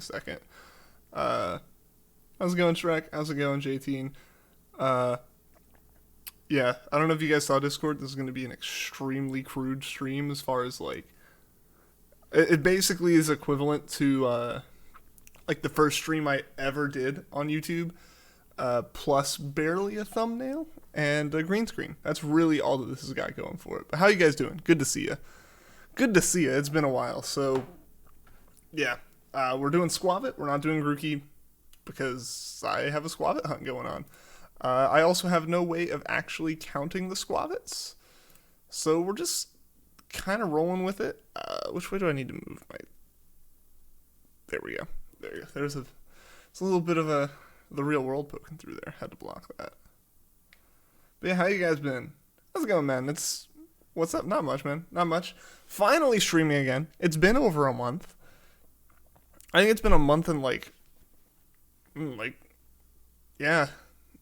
a second. How's it going, Shrek? How's it going, JT? Uh, yeah, I don't know if you guys saw Discord. This is going to be an extremely crude stream as far as like it basically is equivalent to like the first stream I ever did on YouTube, plus barely a thumbnail and a green screen. That's really all that this has got going for it. But how you guys doing? Good to see you. Good to see you. It's been a while. So yeah, we're doing Skwovet. We're not doing Grookey because I have a Skwovet hunt going on. I also have no way of actually counting the Skwovets, so we're just kind of rolling with it. Which way do I need to move my? There we go. There you go. It's a little bit of the real world poking through there. Had to block that. But yeah, how you guys been? How's it going, man? What's up? Not much, man. Not much. Finally streaming again. It's been over a month. I think it's been a month and yeah.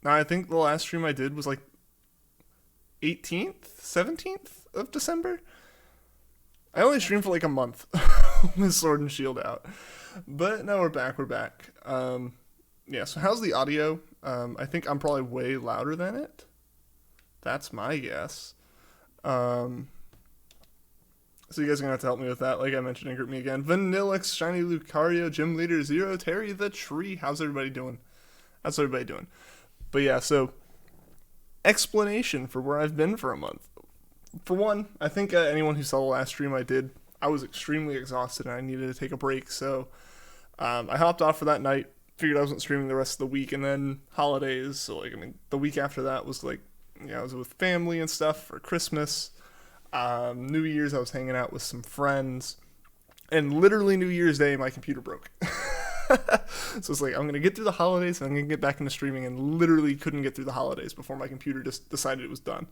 No, I think the last stream I did was like 18th, 17th of December. I only streamed for like a month with Sword and Shield out. But now we're back. Yeah, so how's the audio? I think I'm probably way louder than it. That's my guess. So you guys are going to have to help me with that. Like I mentioned, in group me again. Vanillix, Shiny Lucario, Gym Leader, Zero, Terry the Tree. How's everybody doing? How's everybody doing? But yeah, so explanation for where I've been for a month. For one, I think anyone who saw the last stream I did, I was extremely exhausted and I needed to take a break. So I hopped off for that night, figured I wasn't streaming the rest of the week, and then holidays. So the week after that was I was with family and stuff for Christmas. New Year's, I was hanging out with some friends, and literally New Year's Day, my computer broke. So it's I'm going to get through the holidays, and I'm going to get back into streaming, and literally couldn't get through the holidays before my computer just decided it was done.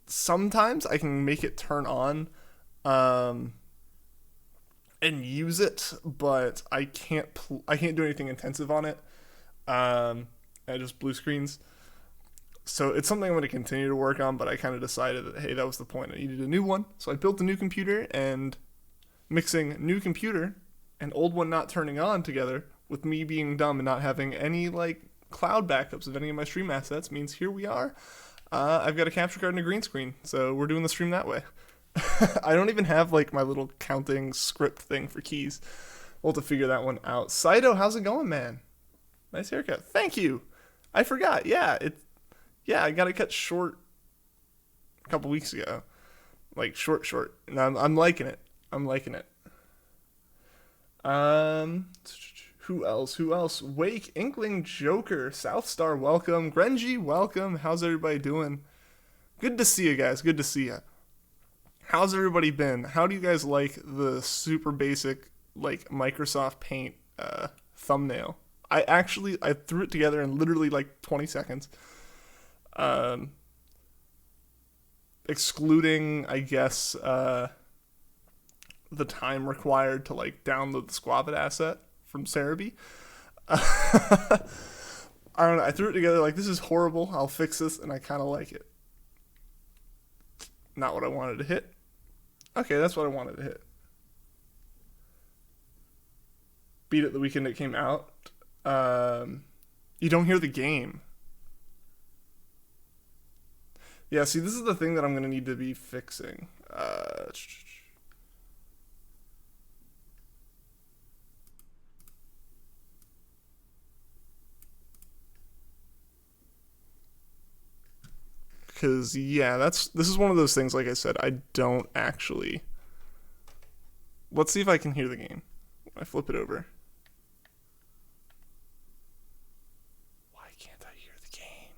Sometimes I can make it turn on, and use it, but I can't do anything intensive on it. I just blue screens. So it's something I'm going to continue to work on, but I kind of decided that, hey, that was the point. I needed a new one. So I built a new computer, and mixing new computer and old one not turning on together with me being dumb and not having any cloud backups of any of my stream assets means here we are. I've got a capture card and a green screen, so we're doing the stream that way. I don't even have my little counting script thing for keys. We'll have to figure that one out. Saito, how's it going, man? Nice haircut. Thank you. I forgot. Yeah, I got it cut short a couple weeks ago. Short. And I'm liking it. Who else? Wake, Inkling, Joker, Southstar, welcome. Grenji, welcome. How's everybody doing? Good to see you guys. Good to see you. How's everybody been? How do you guys like the super basic Microsoft Paint thumbnail? I threw it together in literally 20 seconds. Excluding, I guess, the time required to download the Skwovet asset from Cerebi. I don't know. I threw it together this is horrible. I'll fix this, and I kind of like it. Not what I wanted to hit. Okay, that's what I wanted to hit. Beat it the weekend it came out. You don't hear the game. Yeah, see, this is the thing that I'm going to need to be fixing. Because, yeah, this is one of those things, like I said, I don't actually... Let's see if I can hear the game. I flip it over. Why can't I hear the game?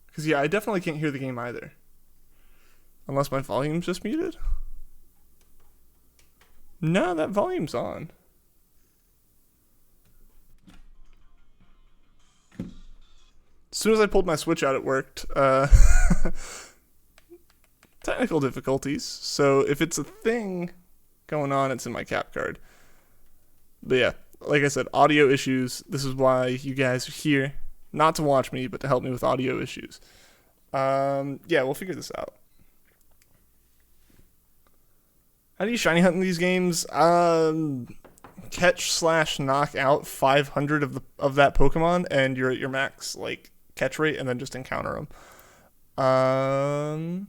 Because, yeah, I definitely can't hear the game either. Unless my volume's just muted? No, that volume's on. As soon as I pulled my Switch out, it worked. Technical difficulties. So if it's a thing going on, it's in my cap card. But yeah, like I said, audio issues. This is why you guys are here. Not to watch me, but to help me with audio issues. Yeah, we'll figure this out. How do you shiny hunt in these games? Catch slash knock out 500 of that Pokemon, and you're at your max like catch rate, and then just encounter them. I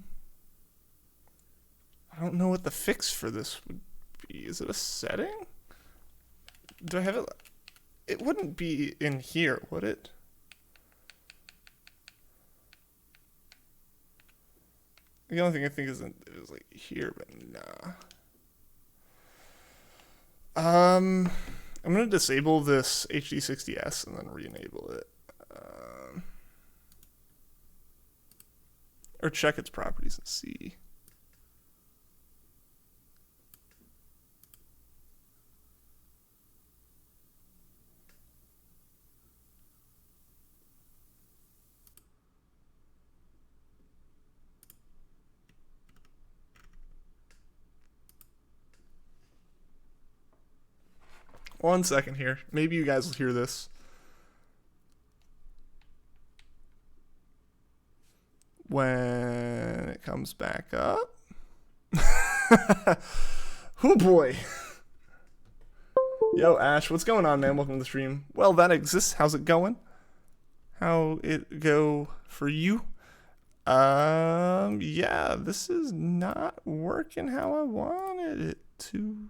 don't know what the fix for this would be. Is it a setting? Do I have it? It wouldn't be in here, would it? The only thing I think is it was like here, but nah. I'm gonna disable this HD60S and then re-enable it. Or check its properties and see. One second here. Maybe you guys will hear this. When it comes back up. Oh boy. Yo, Ash, what's going on, man? Welcome to the stream. Well, that exists. How's it going? How it go for you? Yeah, this is not working how I wanted it to.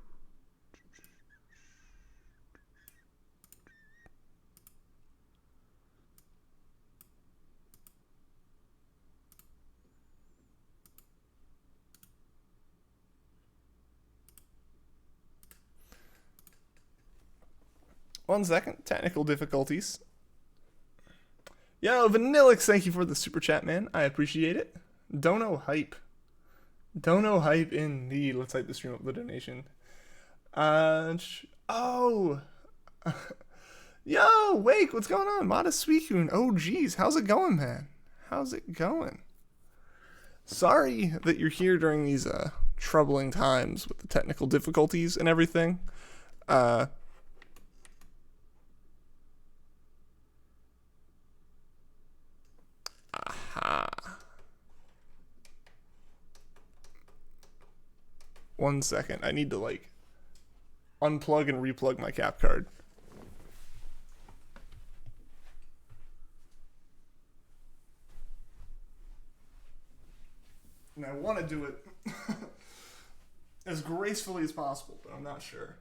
One second. Technical difficulties. Yo, Vanillix, thank you for the super chat, man. I appreciate it. Dono hype. Dono hype indeed. Let's hype the stream up with the donation. Oh. Yo, Wake, what's going on? Modest Suicune. Oh, geez. How's it going, man? How's it going? Sorry that you're here during these troubling times with the technical difficulties and everything. One second. I need to like unplug and replug my cap card. And I want to do it as gracefully as possible, but I'm not sure.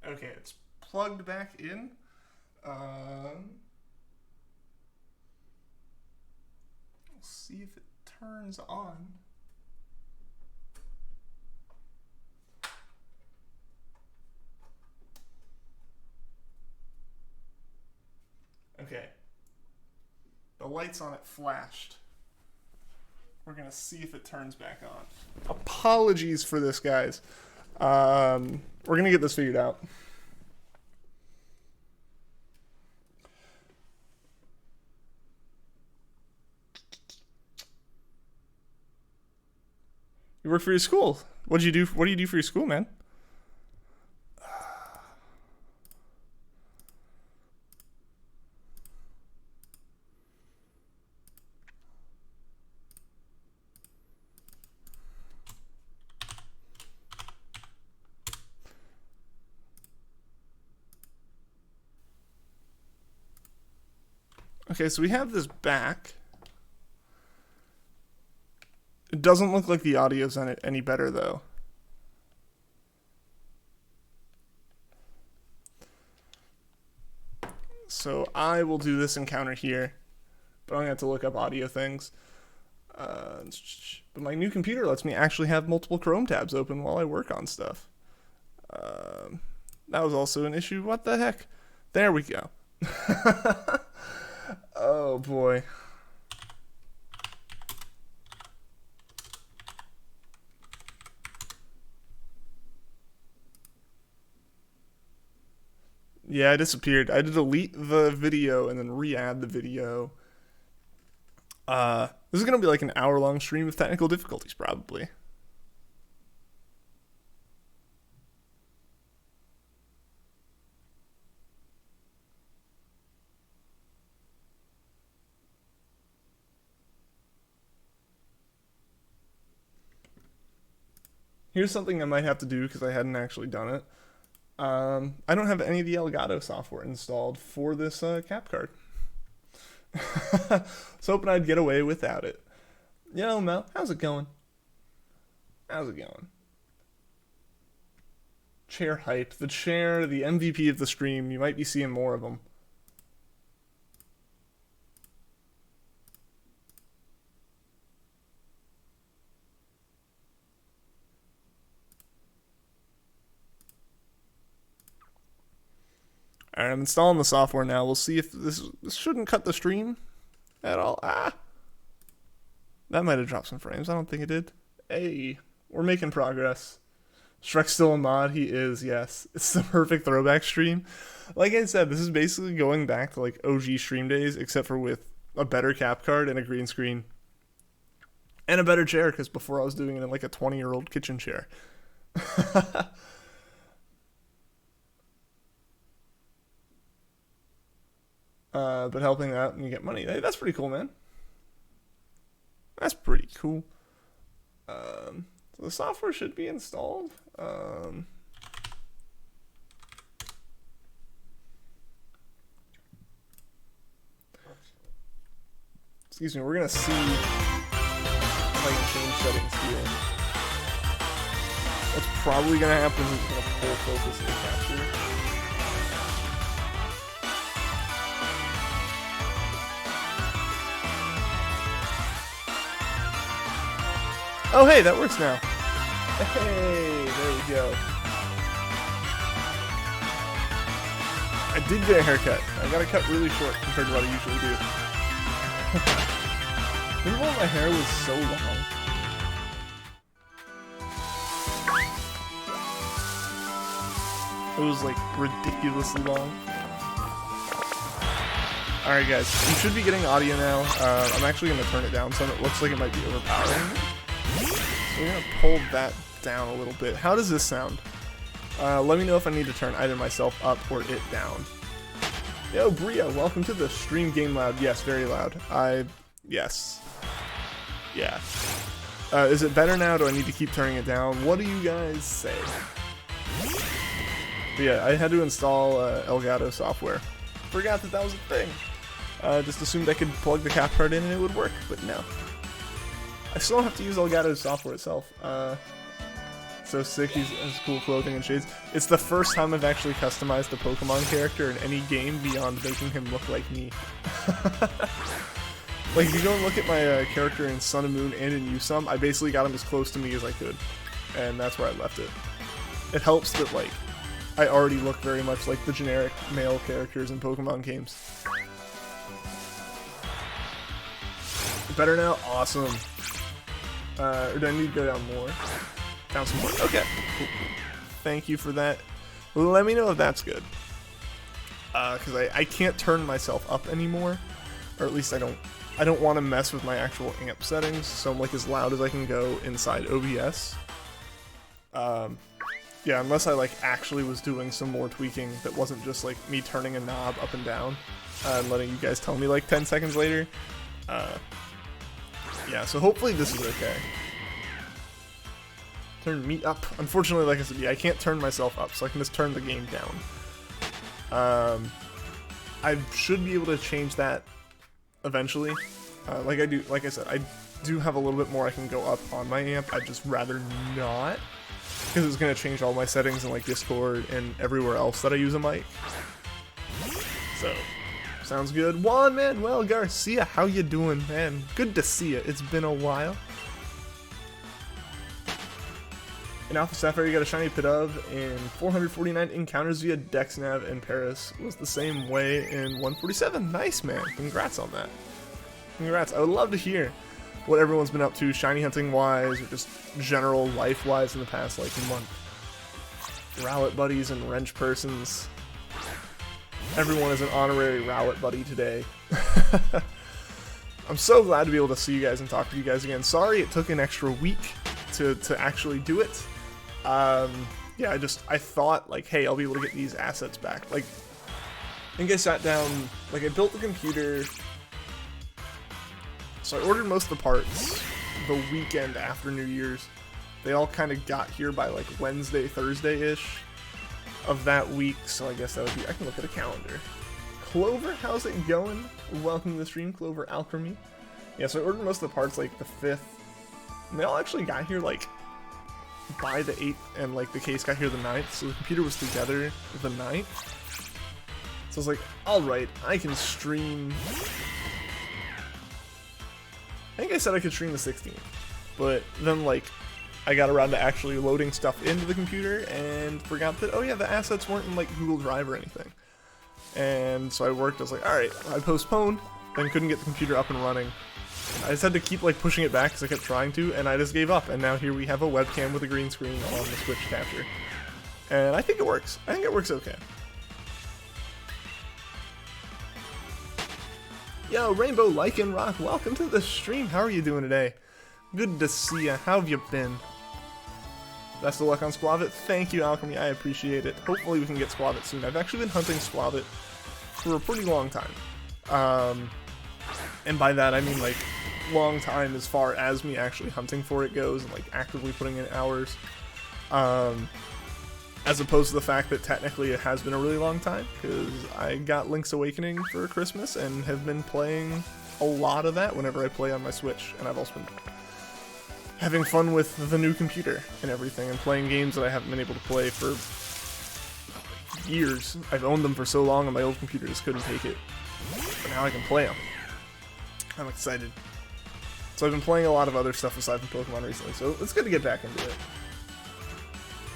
Okay, it's plugged back in. We'll see if it turns on. Okay. The lights on it flashed. We're going to see if it turns back on. Apologies for this, guys. We're going to get this figured out. You work for your school. What do you do for your school, man? Okay, so we have this back. It doesn't look like the audio's on it any better, though. So I will do this encounter here, but I'm going to have to look up audio things. But my new computer lets me actually have multiple Chrome tabs open while I work on stuff. That was also an issue. What the heck? There we go. Oh, boy. Yeah, I disappeared. I had to delete the video and then re-add the video. This is going to be like an hour-long stream of technical difficulties, probably. Here's something I might have to do because I hadn't actually done it. I don't have any of the Elgato software installed for this cap card. I was hoping I'd get away without it. Yo, Mel, how's it going? How's it going? Chair hype. The chair, the MVP of the stream. You might be seeing more of them. Alright, I'm installing the software now. We'll see if this shouldn't cut the stream at all. That might have dropped some frames. I don't think it did. Hey, we're making progress. Shrek's still a mod. He is, yes. It's the perfect throwback stream. Like I said, this is basically going back to like OG stream days, except for with a better cap card and a green screen. And a better chair, because before I was doing it in like a 20-year-old kitchen chair. But helping out and you get money. Hey, that's pretty cool, man. That's pretty cool. So the software should be installed. Excuse me, we're gonna see if I can change settings here. What's probably gonna happen is it's gonna pull focus and capture. Oh, hey, that works now. Hey, there we go. I did get a haircut. I got it cut really short compared to what I usually do. Remember when my hair was so long? It was like ridiculously long. Alright guys, you should be getting audio now. I'm actually going to turn it down some. It looks like it might be overpowering. So we're going to pull that down a little bit. How does this sound? Let me know if I need to turn either myself up or it down. Yo, Bria, welcome to the stream. Game loud. Yes, very loud. Yes. Yeah. Is it better now? Do I need to keep turning it down? What do you guys say? But yeah, I had to install Elgato software. Forgot that was a thing. Just assumed I could plug the cap card in and it would work, but no. I still have to use Elgato's software itself. So sick, he has cool clothing and shades. It's the first time I've actually customized a Pokemon character in any game beyond making him look like me. Like, if you go and look at my character in Sun and Moon and in Usum, I basically got him as close to me as I could. And that's where I left it. It helps that, like, I already look very much like the generic male characters in Pokemon games. Better now? Awesome. Or do I need to go down more? Down some more. Okay. Cool. Thank you for that. Let me know if that's good. Because I can't turn myself up anymore. Or at least I don't want to mess with my actual amp settings, so I'm like as loud as I can go inside OBS. Yeah, unless I like actually was doing some more tweaking that wasn't just like me turning a knob up and down and letting you guys tell me like 10 seconds later. Yeah, so hopefully this is okay. Turn me up. Unfortunately, like I said, yeah, I can't turn myself up, so I can just turn the game down. I should be able to change that eventually. Like I said, I do have a little bit more I can go up on my amp. I'd just rather not, because it's going to change all my settings in like Discord and everywhere else that I use a mic. So, sounds good. Juan Manuel Garcia, how you doing, man? Good to see you. It's been a while. In Alpha Sapphire, you got a shiny Pidove in 449 encounters via DexNav in Paris. Was the same way in 147. Nice, man. Congrats on that. Congrats. I would love to hear what everyone's been up to, shiny hunting wise, or just general life wise in the past like month. Rowlet buddies and wrench persons. Everyone is an honorary Rowlet buddy today. I'm so glad to be able to see you guys and talk to you guys again. Sorry it took an extra week to actually do it. Yeah, I thought like, hey, I'll be able to get these assets back. Like, I think I sat down, like I built the computer. So I ordered most of the parts the weekend after New Year's. They all kind of got here by like Wednesday, Thursday-ish of that week, so I guess that would be, I can look at a calendar. Clover, how's it going? Welcome to the stream, Clover Alchemy. Yeah, so I ordered most of the parts like the 5th, and they all actually got here like by the 8th, and like the case got here the 9th, so the computer was together the 9th. So I was like, alright, I can stream. I think I said I could stream the 16th, but then like I got around to actually loading stuff into the computer and forgot that, oh yeah, the assets weren't in like Google Drive or anything. And so I worked, I was like, alright, I postponed, then couldn't get the computer up and running. I just had to keep like pushing it back because I kept trying to, and I just gave up, and now here we have a webcam with a green screen on the Switch capture. And I think it works. I think it works okay. Yo, Rainbow Lycan Rock, welcome to the stream. How are you doing today? Good to see ya. How have you been? Best of luck on Skwovet. Thank you, Alchemy. I appreciate it. Hopefully we can get Skwovet soon. I've actually been hunting Skwovet for a pretty long time. And by that I mean like long time as far as me actually hunting for it goes and like actively putting in hours. As opposed to the fact that technically it has been a really long time, because I got Link's Awakening for Christmas and have been playing a lot of that whenever I play on my Switch, and I've also been having fun with the new computer and everything, and playing games that I haven't been able to play for years. I've owned them for so long and my old computer just couldn't take it, but now I can play them. I'm excited. So I've been playing a lot of other stuff aside from Pokemon recently, so it's good to get back into it.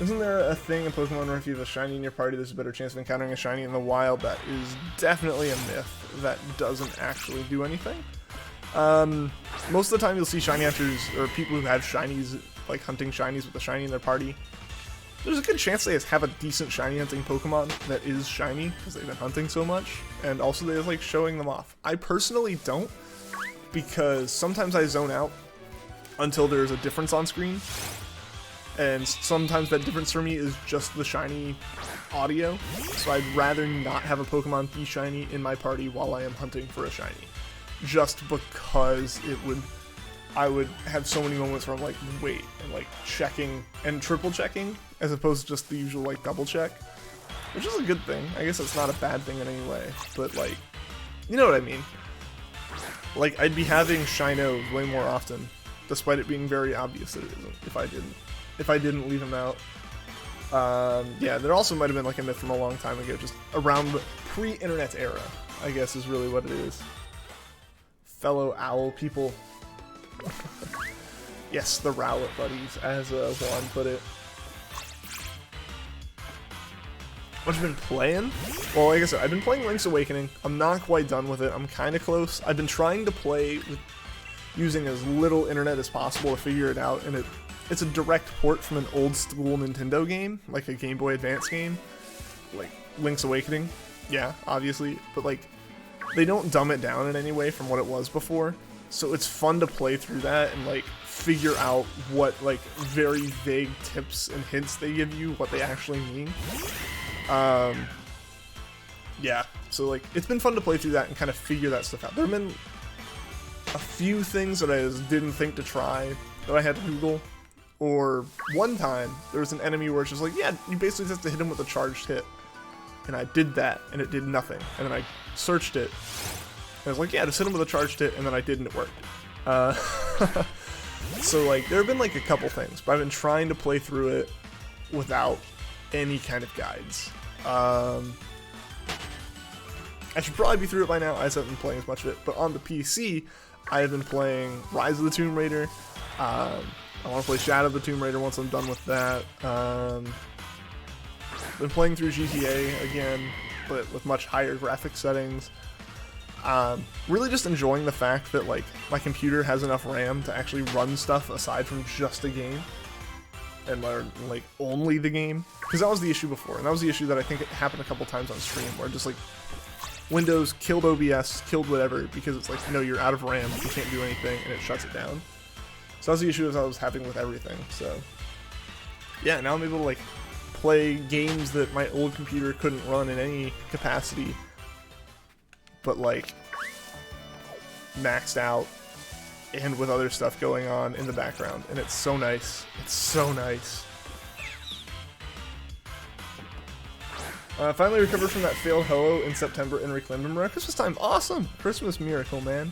Isn't there a thing in Pokemon where if you have a shiny in your party, there's a better chance of encountering a shiny in the wild? That is definitely a myth. That doesn't actually do anything. Most of the time you'll see shiny hunters, or people who have shinies, like hunting shinies with a shiny in their party. There's a good chance they have a decent shiny hunting Pokemon that is shiny, because they've been hunting so much, and also they just like showing them off. I personally don't, because sometimes I zone out until there's a difference on screen. And sometimes that difference for me is just the shiny audio, so I'd rather not have a Pokemon be shiny in my party while I am hunting for a shiny. Just because I would have so many moments where I'm like, wait, and like checking and triple checking, as opposed to just the usual like double check. Which is a good thing. I guess it's not a bad thing in any way, but like, you know what I mean. Like, I'd be having Shino way more often, despite it being very obvious that it isn't, if I didn't leave him out. Yeah, there also might have been like a myth from a long time ago, just around the pre-internet era, I guess is really what it is. Fellow owl people. Yes, the Rowlet buddies, as Juan put it. What have you been playing? Well, like I said, I've been playing Link's Awakening. I'm not quite done with it. I'm kind of close. I've been trying to play with using as little internet as possible to figure it out, and it's a direct port from an old school Nintendo game, like a Game Boy Advance game, like Link's Awakening. Yeah, obviously, but like they don't dumb it down in any way from what it was before. So it's fun to play through that and like figure out what like very vague tips and hints they give you, what they actually mean. Yeah, so like it's been fun to play through that and kind of figure that stuff out. There have been a few things that I just didn't think to try that I had to Google. Or one time, there was an enemy where it's just like, yeah, you basically just have to hit him with a charged hit. And I did that, and it did nothing. And then I searched it, and I was like, yeah, just hit him with a charged hit, and then I did, and it worked. So, like, there have been, like, a couple things, but I've been trying to play through it without any kind of guides. I should probably be through it by now. I just haven't been playing as much of it. But on the PC, I have been playing Rise of the Tomb Raider. I want to play Shadow of the Tomb Raider once I'm done with that. Been playing through GTA again, but with much higher graphic settings. Really just enjoying the fact that like my computer has enough RAM to actually run stuff aside from just a game. And like only the game. Because that was the issue before, and that was the issue that I think it happened a couple times on stream, where just like Windows killed OBS, killed whatever, because it's like, no, you're out of RAM, you can't do anything, and it shuts it down. So that was the issue I was having with everything, so yeah, now I'm able to like play games that my old computer couldn't run in any capacity, but like maxed out and with other stuff going on in the background, and it's so nice. It's so nice. Finally recovered from that failed hello in September and reclaimed them around Christmas time. Awesome! Christmas miracle, man.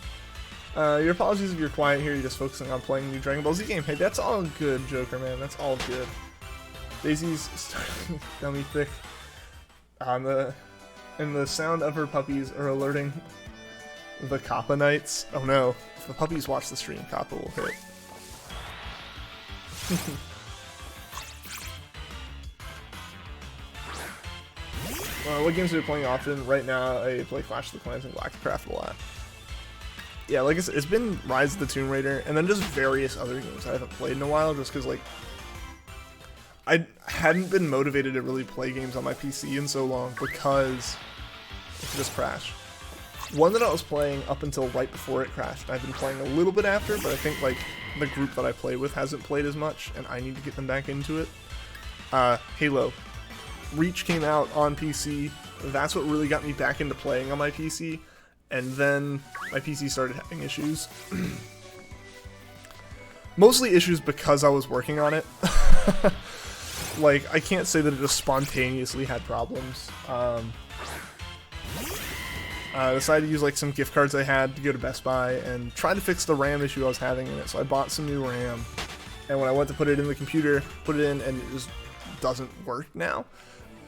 Your apologies if you're quiet here, you're just focusing on playing a new Dragon Ball Z game. Hey, that's all good, Joker, man. That's all good. Daisy's starting dummy thick. And the sound of her puppies are alerting the Kappa Knights. Oh no, if the puppies watch the stream, Kappa will hit. What games are you playing often? Right now, I play Clash of the Clans and Galacticraft a lot. Yeah, like I said, it's been Rise of the Tomb Raider, and then just various other games I haven't played in a while, just because, like, I hadn't been motivated to really play games on my PC in so long because it just crashed. One that I was playing up until right before it crashed, I've been playing a little bit after, but I think, like, the group that I play with hasn't played as much, and I need to get them back into it. Halo. Reach came out on PC. That's what really got me back into playing on my PC. And then my PC started having issues. Mostly issues because I was working on it. Like, I can't say that it just spontaneously had problems. I decided to use like some gift cards I had to go to Best Buy and try to fix the RAM issue I was having in it. So I bought some new RAM. And when I went to put it in the computer, put it in, and it just doesn't work now.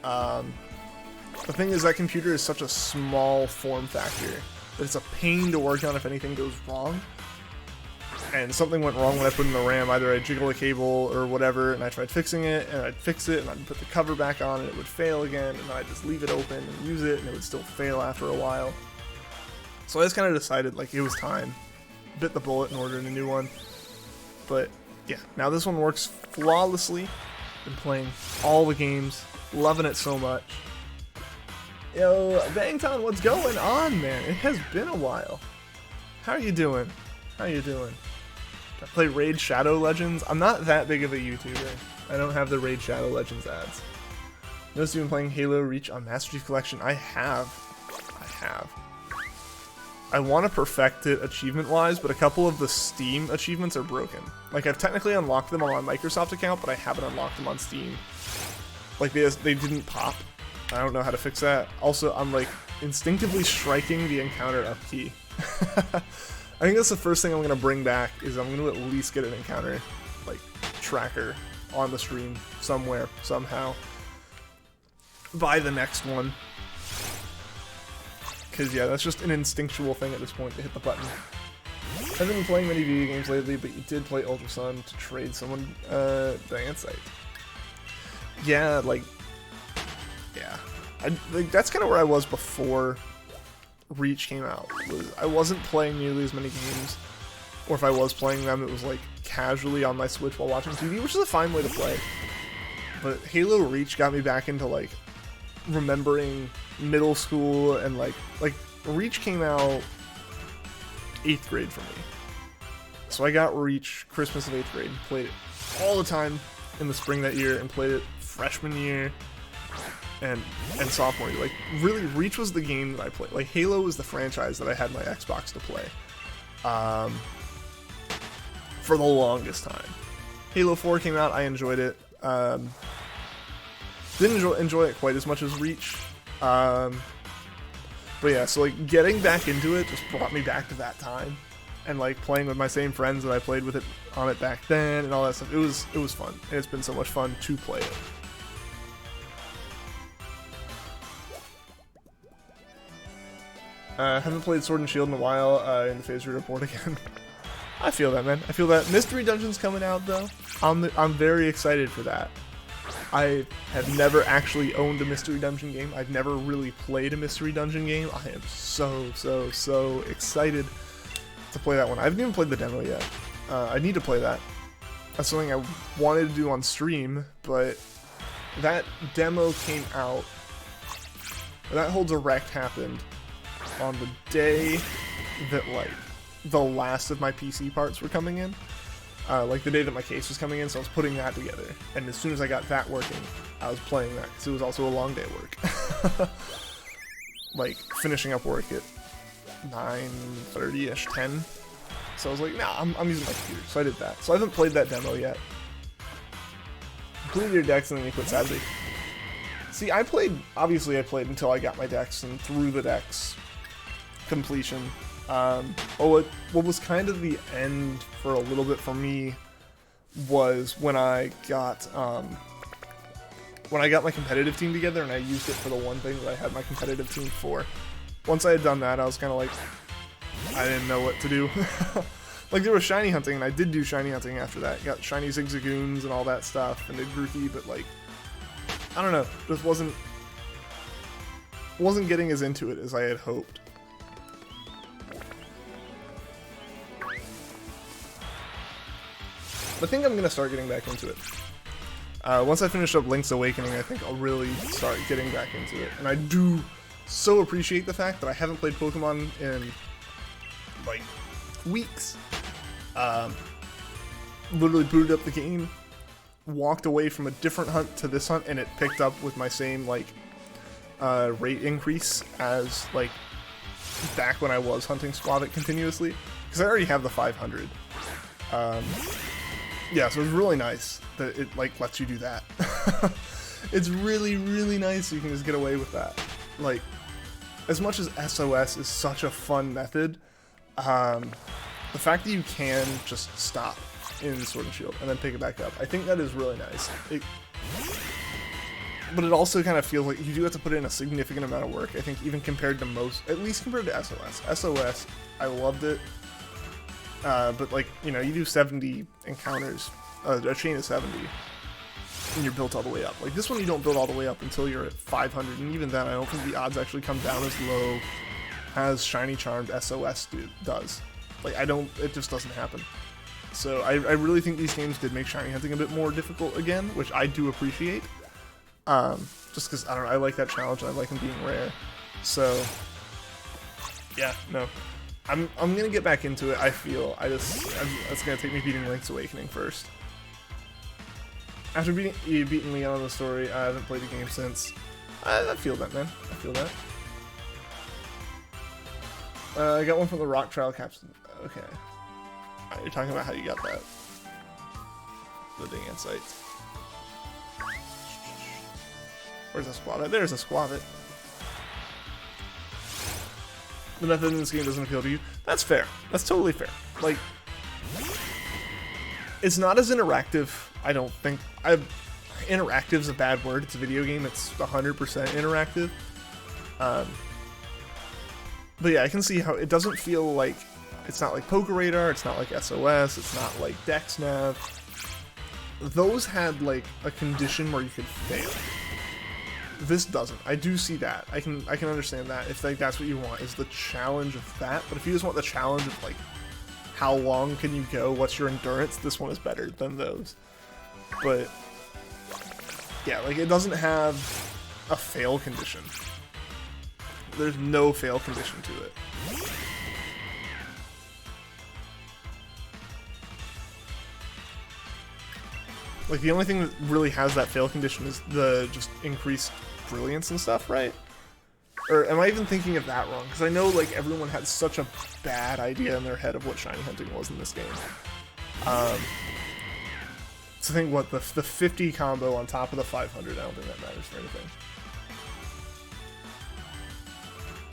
The thing is, that computer is such a small form factor that it's a pain to work on if anything goes wrong. And something went wrong when I put in the RAM. Either I jiggle a cable or whatever, and I tried fixing it, and I'd fix it, and I'd put the cover back on, and it would fail again, and then I'd just leave it open and use it, and it would still fail after a while. So I just kind of decided, like, it was time. Bit the bullet and ordered a new one. But, yeah, now this one works flawlessly. Been playing all the games, loving it so much. Yo, Bangtown, what's going on, man? It has been a while. How are you doing? How you doing? I play Raid Shadow Legends. I'm not that big of a YouTuber. I don't have the Raid Shadow Legends ads. Noticed you've been playing Halo Reach on Master Chief Collection. I have. I want to perfect it achievement-wise, but a couple of the Steam achievements are broken. Like, I've technically unlocked them on my Microsoft account, but I haven't unlocked them on Steam. Like, they didn't pop. I don't know how to fix that. Also, I'm, like, instinctively striking the encounter up key. I think that's the first thing I'm going to bring back, is I'm going to at least get an encounter, like, tracker on the stream somewhere, somehow, by the next one. Because, yeah, that's just an instinctual thing at this point to hit the button. I haven't been playing many video games lately, but you did play Ultra Sun to trade someone, Diane Sight. Yeah, like, yeah. Like, that's kind of where I was before Reach came out. I wasn't playing nearly as many games, or if I was playing them, it was like casually on my Switch while watching TV, which is a fine way to play. But Halo Reach got me back into like remembering middle school, and like Reach came out 8th grade for me. So I got Reach Christmas of 8th grade, played it all the time in the spring that year, and played it freshman year and sophomore year. Like, really, Reach was the game that I played. Like, Halo was the franchise that I had my Xbox to play for the longest time. Halo 4 came out, I enjoyed it. Didn't enjoy it quite as much as Reach. But yeah, so like getting back into it just brought me back to that time, and like playing with my same friends that I played with it on it back then and all that stuff. It was fun, and it's been so much fun to play it. Haven't played Sword and Shield in a while. In the phase report again. I feel that, man. I feel that. Mystery Dungeon's coming out though. I'm very excited for that. I have never actually owned a Mystery Dungeon game. I've never really played a Mystery Dungeon game. I am so excited to play that one. I haven't even played the demo yet. I need to play that. That's something I wanted to do on stream, but that demo came out. That whole direct happened on the day that, like, the last of my PC parts were coming in. Like the day that my case was coming in, so I was putting that together. And as soon as I got that working, I was playing that, because it was also a long day at work. Like, finishing up work at 9:30-ish, 10. So I was like, nah, I'm using my computer. So I did that. So I haven't played that demo yet. Complete your decks and then you quit Saturday. See, obviously I played until I got my decks and through the decks completion. What was kind of the end for a little bit for me was when I got my competitive team together and I used it for the one thing that I had my competitive team for. Once I had done that, I was kind of like, I didn't know what to do. Like, there was shiny hunting, and I did do shiny hunting after that. Got shiny Zigzagoons and all that stuff, and did Grookey, but, like, I don't know. Just wasn't getting as into it as I had hoped. I think I'm going to start getting back into it. Once I finish up Link's Awakening, I think I'll really start getting back into it. And I do so appreciate the fact that I haven't played Pokemon in, like, weeks. Literally booted up the game, walked away from a different hunt to this hunt, and it picked up with my same, like, rate increase as, like, back when I was hunting Skwovet continuously. Because I already have the 500. Yeah, so it's really nice that it, like, lets you do that. It's really, really nice you can just get away with that. Like, as much as SOS is such a fun method, the fact that you can just stop in Sword and Shield and then pick it back up, I think that is really nice. But it also kind of feels like you do have to put in a significant amount of work, I think, even compared to most, at least compared to SOS. SOS, I loved it. But, like, you know, you do 70 encounters, a chain of 70, and you're built all the way up. Like, this one you don't build all the way up until you're at 500, and even then I don't think the odds actually come down as low as Shiny Charmed SOS does. Like, it just doesn't happen. So I really think these games did make shiny hunting a bit more difficult again, which I do appreciate. Just because, I don't know, I like that challenge and I like them being rare. So, yeah, no. I'm gonna get back into it, I feel. It's gonna take me beating Link's Awakening first. After beating Leon on the story, I haven't played the game since. I feel that, man. I feel that. I got one from the Rock Trial Captain. Okay. You're talking about how you got that. The dang insights. Where's a Skwovet? There's a Skwovet. The method in this game doesn't appeal to you. That's fair. That's totally fair. Like, it's not as interactive, I don't think. Interactive's a bad word. It's a video game. It's 100% interactive. But yeah, I can see how it doesn't feel like, it's not like Poké Radar, it's not like SOS, it's not like DexNav. Those had like a condition where you could fail. This doesn't. I do see that. I can understand that if like that's what you want, is the challenge of that. But if you just want the challenge of like how long can you go, what's your endurance, this one is better than those. But yeah, like it doesn't have a fail condition. There's no fail condition to it. Like, the only thing that really has that fail condition is the just increased brilliance and stuff, right? Or am I even thinking of that wrong? Because I know, like, everyone had such a bad idea in their head of what shiny hunting was in this game. So I think, what, the 50 combo on top of the 500, I don't think that matters for anything.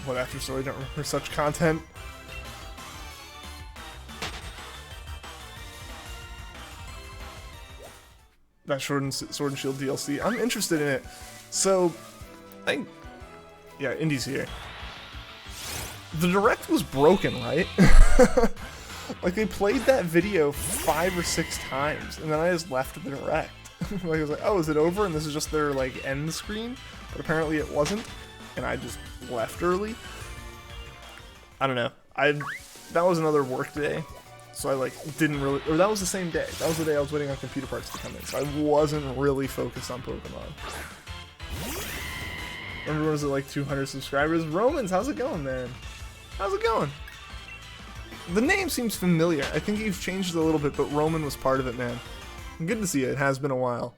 What, after story, don't remember such content? That Sword and Shield DLC. I'm interested in it. So, yeah, Indy's here. The Direct was broken, right? Like, they played that video 5 or 6 times, and then I just left the Direct. Like, I was like, oh, is it over? And this is just their, like, end screen? But apparently it wasn't, and I just left early. I don't know. That was another work day. So I, like, didn't really... Or that was the same day. That was the day I was waiting on computer parts to come in. So I wasn't really focused on Pokemon. Remember, was it, like, 200 subscribers? Romans, how's it going, man? How's it going? The name seems familiar. I think you've changed it a little bit, but Roman was part of it, man. Good to see you. It has been a while.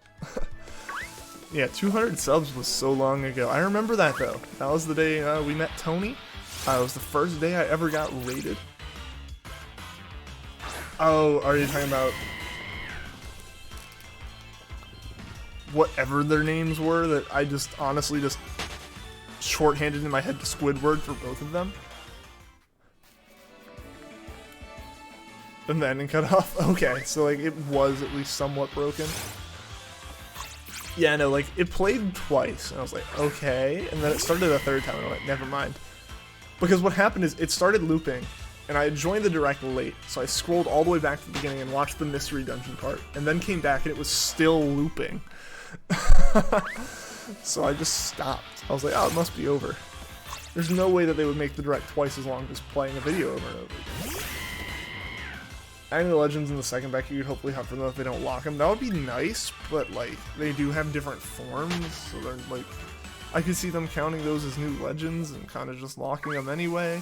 Yeah, 200 subs was so long ago. I remember that, though. That was the day we met Tony. It was the first day I ever got rated. Oh, are you talking about whatever their names were that I just honestly just shorthanded in my head to Squidward for both of them? And then it cut off? Okay, so like it was at least somewhat broken. Yeah, no, like it played twice, and I was like, okay, and then it started a third time, and I went, never mind. Because what happened is it started looping, and I had joined the direct late, so I scrolled all the way back to the beginning and watched the mystery dungeon part, and then came back and it was still looping. So I just stopped. I was like, oh, it must be over. There's no way that they would make the direct twice as long just playing a video over and over again. Adding the legends in the second back, you could hopefully hunt for them if they don't lock them. That would be nice, but like they do have different forms, so they're like, I could see them counting those as new legends and kind of just locking them anyway.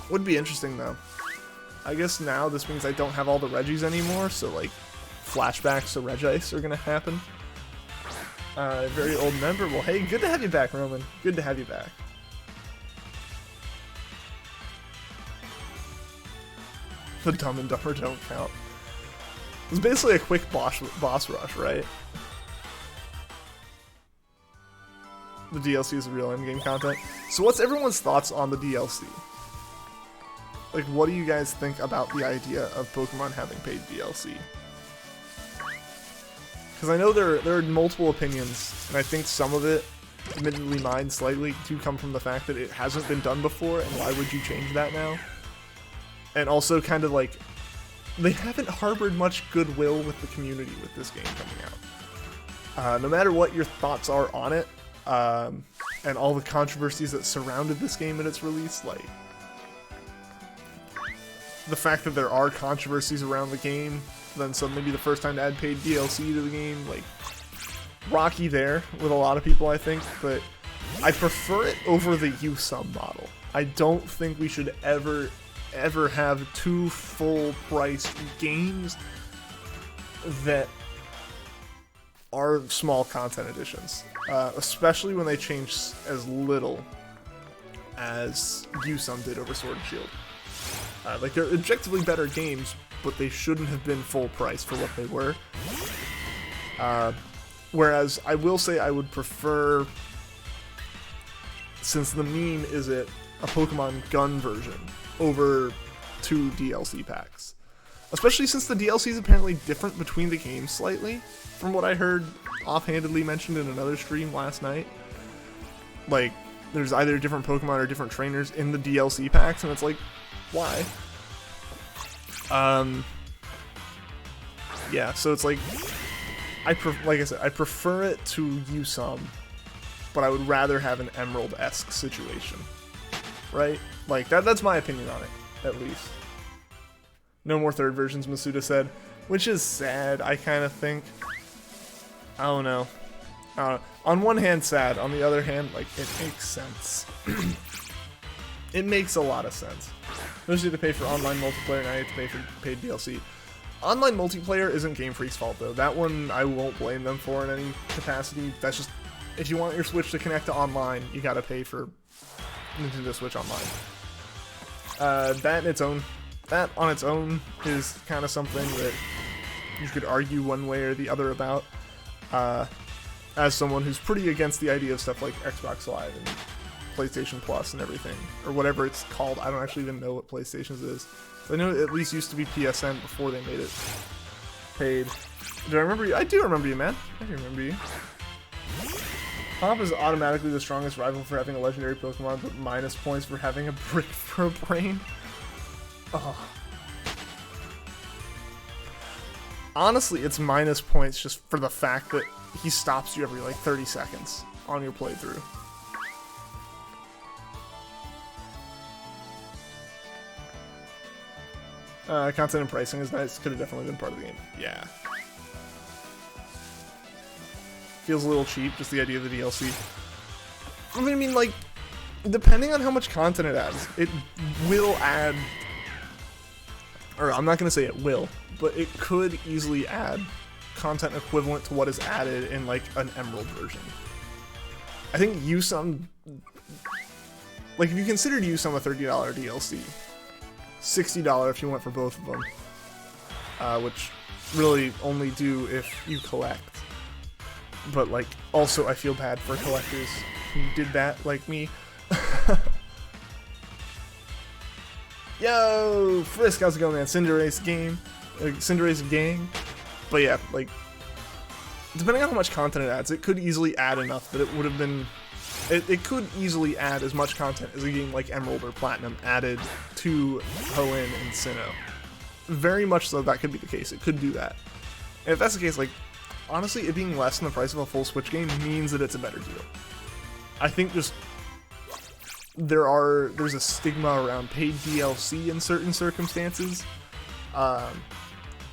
Would be interesting though. I guess now this means I don't have all the Reggies anymore, so like flashbacks to Regice are gonna happen. Very old member. Well, hey, good to have you back, Roman. Good to have you back. The Dumb and Dumber don't count. It was basically a quick boss rush, right? The DLC is real in-game content. So what's everyone's thoughts on the DLC? Like, what do you guys think about the idea of Pokemon having paid DLC? Because I know there are multiple opinions, and I think some of it, admittedly mine slightly, do come from the fact that it hasn't been done before, and why would you change that now? And also kind of like, they haven't harbored much goodwill with the community with this game coming out. No matter what your thoughts are on it, and all the controversies that surrounded this game at its release, like, the fact that there are controversies around the game, then so maybe the first time to add paid DLC to the game, like, rocky there with a lot of people, I think, but I prefer it over the U-Sum model. I don't think we should ever have two full-price games that are small content editions, especially when they change as little as U-Sum did over Sword and Shield. Like, they're objectively better games, but they shouldn't have been full price for what they were. Whereas I will say I would prefer, since the meme is it a Pokemon Gun version, over 2 DLC packs. Especially since the DLC is apparently different between the games slightly, from what I heard offhandedly mentioned in another stream last night. Like, there's either different Pokemon or different trainers in the DLC packs, and it's like, why? Yeah, so it's like, like I said, I prefer it to U-Sum, but I would rather have an Emerald-esque situation, right? Like, that's my opinion on it, at least. No more third versions, Masuda said, which is sad, I kind of think. I don't know. On one hand, sad. On the other hand, like, it makes sense. It makes a lot of sense. Those need to pay for online multiplayer, and I have to pay for paid DLC. Online multiplayer isn't Game Freak's fault, though. That one, I won't blame them for in any capacity. That's just, if you want your Switch to connect to online, you gotta pay for Nintendo Switch Online. That on its own is kind of something that you could argue one way or the other about. As someone who's pretty against the idea of stuff like Xbox Live and PlayStation Plus and everything, or whatever it's called. I don't actually even know what PlayStation's is. I know it at least used to be PSN before they made it paid. Do I remember you? I do remember you, man. I do remember you. Pop is automatically the strongest rival for having a legendary Pokemon, but minus points for having a brick for a brain. Oh. Honestly, it's minus points just for the fact that he stops you every like 30 seconds on your playthrough. Content and pricing is nice. Could have definitely been part of the game. Yeah. Feels a little cheap, just the idea of the DLC. I mean, like, depending on how much content it adds, it will add... Or, I'm not going to say it will, but it could easily add content equivalent to what is added in, like, an Emerald version. I think U-Sum... Like, if you considered U-Sum a $30 DLC, $60 if you went for both of them, which really only do if you collect. But like, also I feel bad for collectors who did that, like me. Yo, Frisk, how's it going, man? Cinderace game, Cinderace gang. But yeah, like, depending on how much content it adds, it could easily add enough that it would have been. It could easily add as much content as a game like Emerald or Platinum added to Hoenn and Sinnoh. Very much so that could be the case. It could do that. And if that's the case, like, honestly, it being less than the price of a full Switch game means that it's a better deal. I think just there's a stigma around paid DLC in certain circumstances,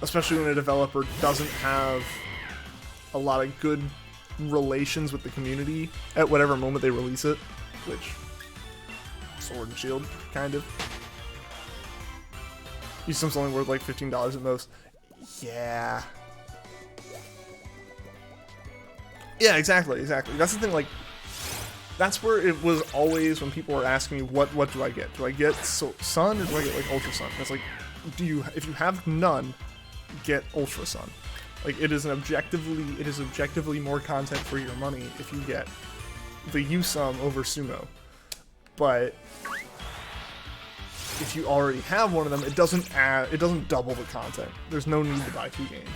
especially when a developer doesn't have a lot of good relations with the community at whatever moment they release it, which Sword and Shield kind of. Use something worth like $15 at most. Yeah. Yeah, exactly. That's the thing, like, that's where it was always when people were asking me, what do I get? Do I get Sun or do I get like Ultra Sun? And it's like, if you have none, get Ultra Sun. Like, it is objectively more content for your money if you get the U-Sum over Sumo. But if you already have one of them, it doesn't double the content. There's no need to buy 2 games.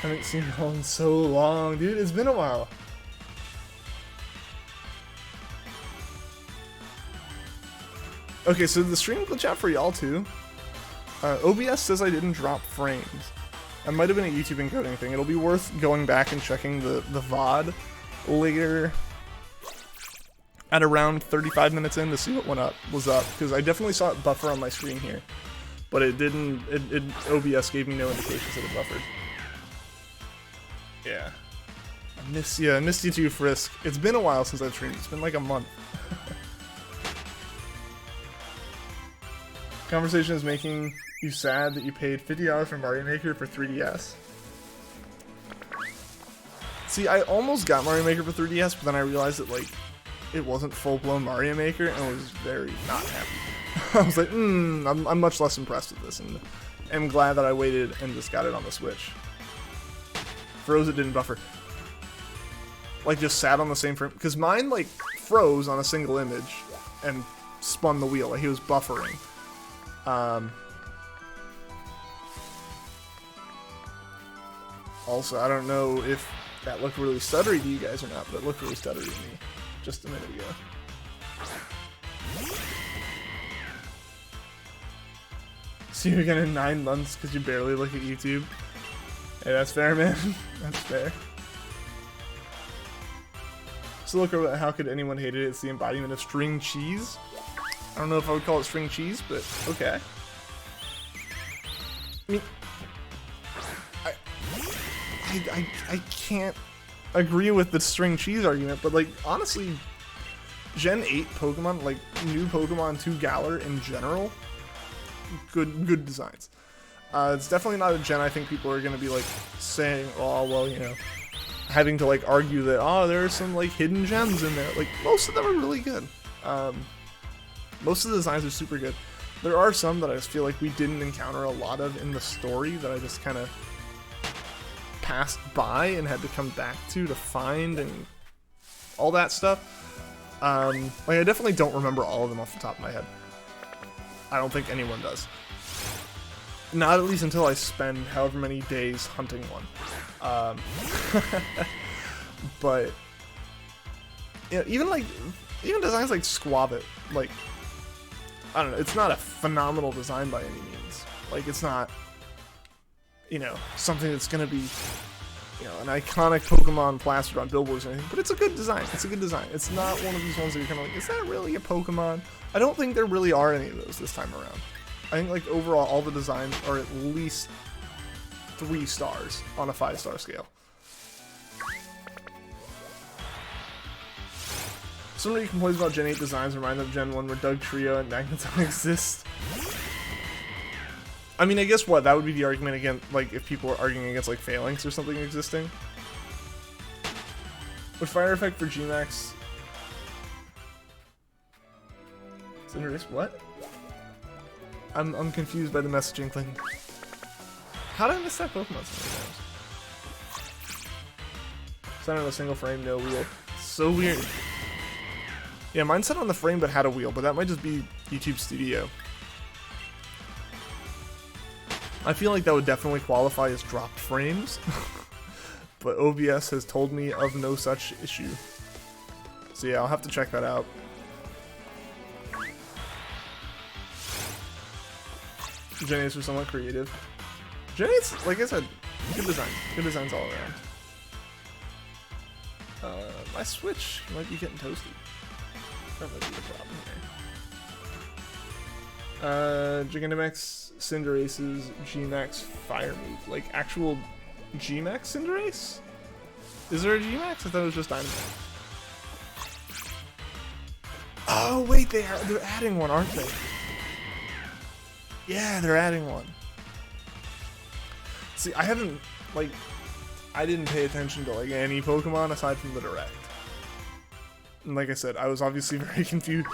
I haven't seen it in so long, dude. It's been a while. Okay, so the stream glitch out for y'all too. OBS says I didn't drop frames. That might have been a YouTube encoding thing. It'll be worth going back and checking the VOD later at around 35 minutes in to see what was up, because I definitely saw it buffer on my screen here, but it didn't. OBS gave me no indications that it buffered. Yeah, I miss you too, Frisk. It's been a while since I've streamed. It's been like a month. Conversation is making you sad that you paid $50 for Mario Maker for 3DS. See, I almost got Mario Maker for 3DS, but then I realized that, like, it wasn't full-blown Mario Maker, and I was very not happy. I was like, I'm much less impressed with this, and I'm glad that I waited and just got it on the Switch. Froze, it didn't buffer. Like, just sat on the same frame, because mine, like, froze on a single image and spun the wheel, like he was buffering. Also, I don't know if that looked really stuttery to you guys or not, but it looked really stuttery to me just a minute ago. See you again in 9 months because you barely look at YouTube. Hey, that's fair, man. That's fair. So look at how could anyone hate it? It's the embodiment of string cheese. I don't know if I would call it string cheese, but okay. I mean, I can't agree with the string cheese argument, but like honestly, Gen 8 Pokemon, like new Pokemon 2 Galar in general, good designs. It's definitely not a gen I think people are gonna be like saying, oh well, you know, having to like argue that there are some like hidden gems in there. Like most of them are really good. Most of the designs are super good. There are some that I just feel like we didn't encounter a lot of in the story that I just kind of passed by and had to come back to find and all that stuff. Like I definitely don't remember all of them off the top of my head. I don't think anyone does. Not at least until I spend however many days hunting one. But yeah, even designs like Skwovet, like I don't know, it's not a phenomenal design by any means. Like it's not, you know, something that's gonna be, you know, an iconic Pokemon plastered on billboards or anything, but it's a good design. It's a good design. It's not one of these ones that you're kind of like, is that really a Pokemon? I don't think there really are any of those this time around. I think like overall all the designs are at least 3 stars on a 5-star scale. Somebody complains about Gen 8 designs remind them of Gen 1 where Doug Trio and Magneton exist. I mean, I guess what? That would be the argument against, like, if people are arguing against, like, Phalanx or something existing. Would Fire Effect for G-Max... Cinderace, what? I'm confused by the messaging thing. How did I miss that Pokemon so many times? Set on a single frame, no wheel. So weird. Yeah, mine's set on the frame but had a wheel, but that might just be YouTube Studio. I feel like that would definitely qualify as dropped frames, but OBS has told me of no such issue. So yeah, I'll have to check that out. Gen 8s are somewhat creative. Gen 8s, like I said, good design. Good designs all around. My Switch might be getting toasty. That might be the problem here. Gigantamax, Cinderace's G-Max Fire move. Like, actual G-Max Cinderace? Is there a G-Max? I thought it was just Dynamax. Oh, wait, they're adding one, aren't they? Yeah, they're adding one. See, I didn't pay attention to, like, any Pokemon aside from the Direct. And like I said, I was obviously very confused.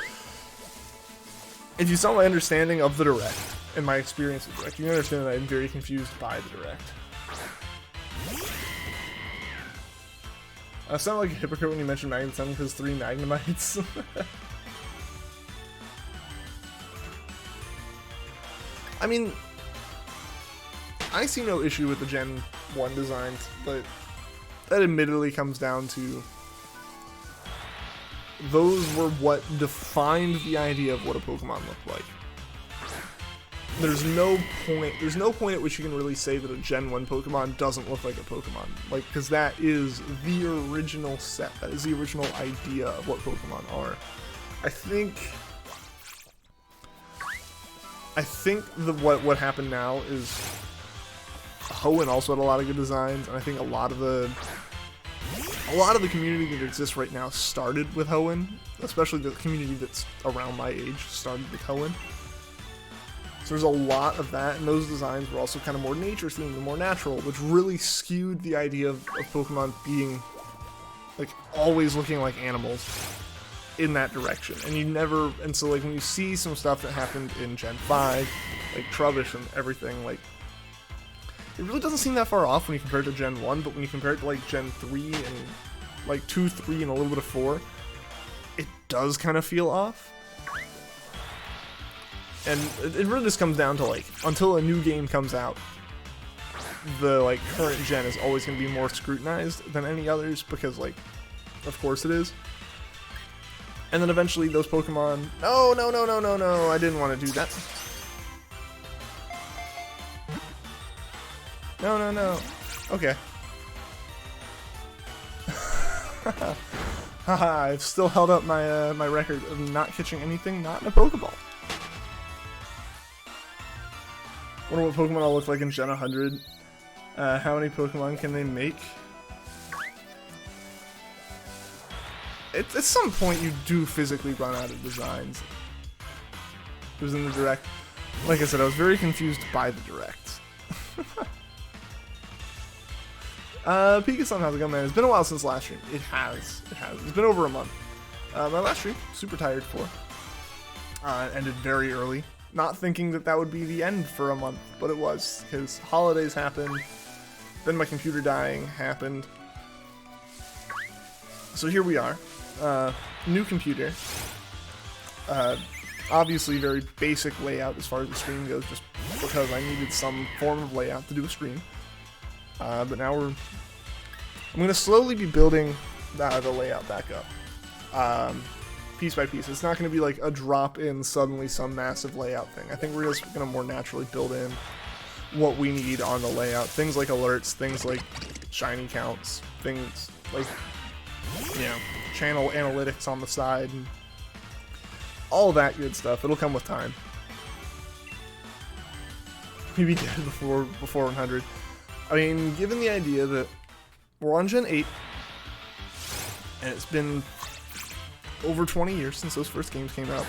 If you saw my understanding of the Direct and my experience with Direct, you understand that I'm very confused by the Direct. I sound like a hypocrite when you mentioned Magnet 7 because 3 Magnemites. I mean, I see no issue with the Gen 1 designs, but that admittedly comes down to those were what defined the idea of what a Pokemon looked like. There's no point at which you can really say that a Gen 1 Pokemon doesn't look like a Pokemon. Like, because that is the original set. That is the original idea of what Pokemon are. I think what happened now is Hoenn also had a lot of good designs, and I think a lot of the community that exists right now started with Hoenn, especially the community that's around my age started with Hoenn. So there's a lot of that, and those designs were also kind of more nature themed and more natural, which really skewed the idea of Pokemon being like always looking like animals in that direction. And so like when you see some stuff that happened in Gen 5, like Trubbish and everything, like it really doesn't seem that far off when you compare it to Gen 1, but when you compare it to like Gen 3 and like 2, 3 and a little bit of 4, it does kind of feel off. And it really just comes down to like, until a new game comes out, the like current gen is always going to be more scrutinized than any others, because like, of course it is. And then eventually those Pokemon, no, I didn't want to do that. No. Okay. Haha, I've still held up my my record of not catching anything not in a Pokeball. Wonder what Pokemon will look like in Gen 100. How many Pokemon can they make? At some point you do physically run out of designs. It was in the Direct. Like I said, I was very confused by the Direct. Pikasun, how's it going, man? It's been a while since last stream. It has. It's been over a month. My last stream, super tired for. It ended very early. Not thinking that would be the end for a month, but it was, because holidays happened, then my computer dying happened. So here we are. New computer. Obviously very basic layout as far as the stream goes, just because I needed some form of layout to do a stream. But now I'm going to slowly be building the layout back up. Piece by piece. It's not going to be like a drop-in, suddenly some massive layout thing. I think we're just going to more naturally build in what we need on the layout. Things like alerts, things like shiny counts, things like, you know, channel analytics on the side, and all that good stuff. It'll come with time. Maybe dead before 100. I mean, given the idea that we're on Gen 8, and it's been over 20 years since those first games came out.